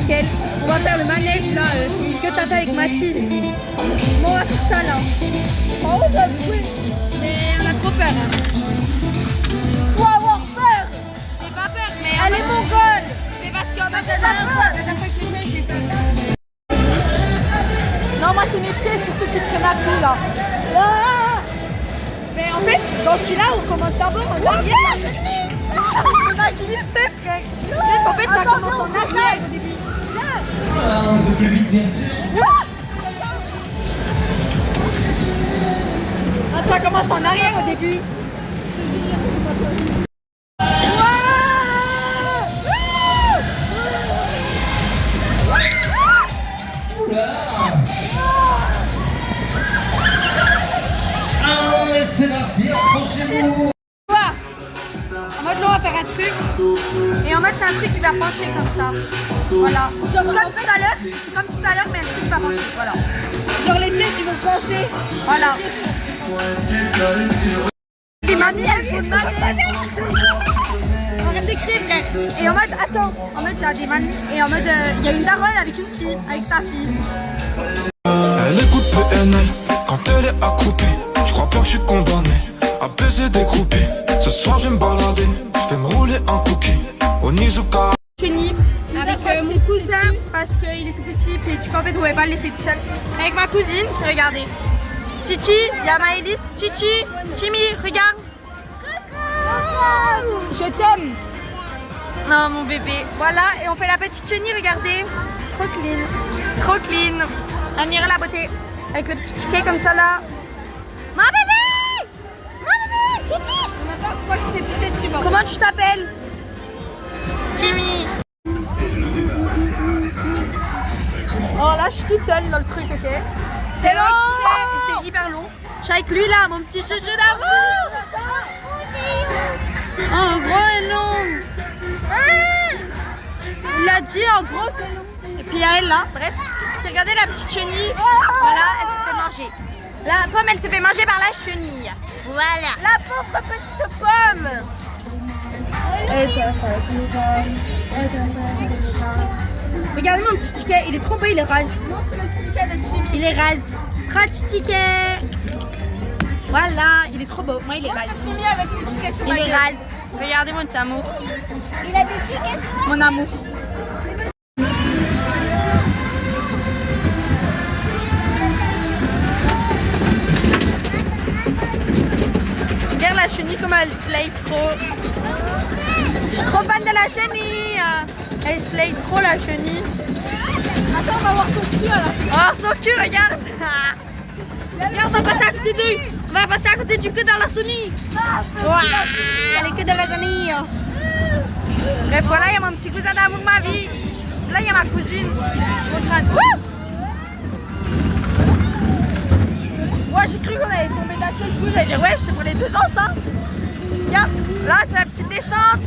nickel. On va faire le manège là que t'as fait avec Mathis. Bon, on va faire ça là. Oh, ça me Mais on a trop peur. Hein. Faut avoir peur. J'ai pas peur, mais Elle est mongole. c'est parce qu'en fait, La dernière fois que je l'ai fait, j'ai peur. non, moi c'est mes pieds surtout qui prennent à plus là. Ah, mais en fait, dans celui-là, on commence d'abord en arrière. On a glissé, frère. En fait, ça commence en arrière au début. Un peu plus vite, bien sûr. Ça commence en arrière au début. Allez, c'est parti, approchez-vous. En mode là, on va faire un truc. Et en mode, c'est un truc qui va pencher comme ça. Voilà. C'est comme tout à l'heure, mais un truc qui va pencher. Voilà. Genre les sièges qui vont pencher. Voilà. Et mamie, elle faut demander. Arrête d'écrire, frère. Et en mode, attends. En mode, il y a des mamies. Et en mode, il y a une daronne avec une fille, avec sa fille. Elle écoute PNL quand elle est accroupie. Je crois pas que je suis condamné à baiser des groupies. Ce soir je vais me balader, je vais me rouler un cookie au Nizuka. Fini avec mon cousin parce qu'il est tout petit et tu peux en fait on pouvait pas le laisser tout seul. Avec ma cousine, puis regardez. Titi, il y a Maëlys, Titi, Timmy, regarde. Je t'aime. Non mon bébé. Voilà, et on fait la petite chenille, regardez. Trop clean. Trop clean. Admirez la beauté. Avec le petit ticket comme ça là. Mon bébé! Mon bébé! Titi! Je crois que c'est poussé dessus. Comment tu t'appelles? Jimmy. Oh là je suis toute seule dans le truc, ok? C'est long et c'est hyper long. Je suis avec lui là, mon petit chouchou d'amour. Oh, en gros et long. Il a dit en gros c'est long. Et puis il y a elle là, bref. J'ai regardé la petite chenille. Voilà, elle se fait manger. La pomme elle se fait manger par la chenille. Voilà. La pauvre petite pomme. Regardez mon petit ticket, il est trop beau, il est rase. Montre le ticket de Timmy. Il est rase. Petit ticket. Voilà, il est trop beau. Moi il est rase. Timmy avec ses tickets sur Il la est gueule. rase. Regardez mon petit amour. Il a des tickets. Mon amour. Regarde la chenille comme elle slay trop. Je suis trop fan de la chenille. Elle slay trop la chenille. Attends, on va voir son cul à la fin. Oh son cul, regarde. Regarde, on va passer à côté d'eux. On va passer à côté du cul dans la chenille. Ouah, les queues de la chenille. Bref, voilà, il y a mon petit cousin d'amour de ma vie. Là, il y a ma cousine. Wouh! Ouais, j'ai cru qu'on allait tomber d'un seul coup. J'allais dire, ouais, c'est pour les 2 ans, ça. Yep. Là, c'est la petite descente.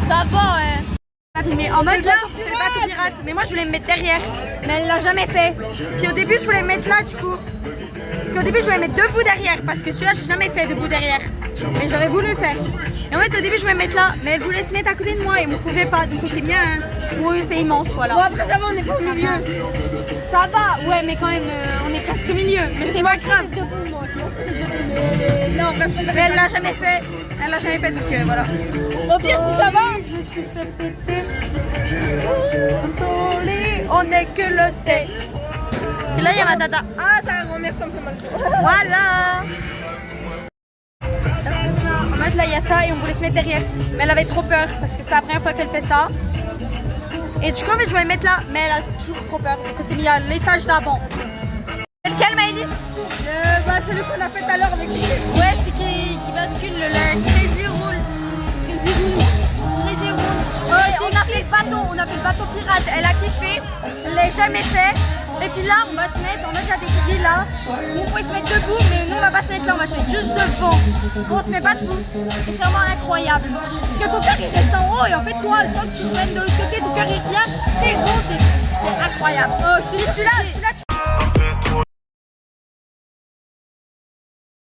Ça va, hein. Mais en mode là, c'est le bateau pirate. Mais moi, je voulais me mettre derrière. Mais elle l'a jamais fait. Puis au début, je voulais me mettre là, du coup. Parce qu'au début, je voulais mettre debout derrière. Parce que celui-là, j'ai jamais fait debout derrière. Mais j'aurais voulu le faire. Et en fait, au début, je voulais me mettre là. Mais elle voulait se mettre à côté de moi et on ne pouvait pas. Donc, c'est bien. Hein. Oui, c'est immense, voilà. Bon, après, ça va, on n'est pas au milieu. Ça va, ouais, mais quand même, on est presque au milieu. Mais c'est pas grave. Non, Mais elle l'a jamais fait. Elle l'a jamais fait, donc voilà. au pire, si ça va. On n'est que le thé. Et là, il y a ma tata. Ah, t'as un grand-mère, ça me fait mal. Voilà. En fait, là, il y a ça et on voulait se mettre derrière. Mais elle avait trop peur parce que c'est la première fois qu'elle fait ça. Et du coup, en fait, je voulais me mettre là, mais elle a toujours trop peur parce que c'est mis à l'étage d'avant. Lequel, Maëlys? Bah, celui qu'on a fait tout à l'heure avec les... Ouais, celui qui bascule, le Crazy Rule. Crazy Rule. Crazy Rule. On a fait le bateau pirate. Elle a kiffé. Elle l'a jamais fait. Et puis là, on va se mettre, on a déjà des grilles là. Où on peut se mettre debout, mais nous on va pas se mettre là, on va se mettre juste devant. On se met pas debout. Et c'est vraiment incroyable. Parce que ton cœur il reste en haut et en fait toi, le temps que tu viennes de l'autre côté, ton cœur il revient, t'es bon, c'est incroyable. Oh, je te dis celui-là,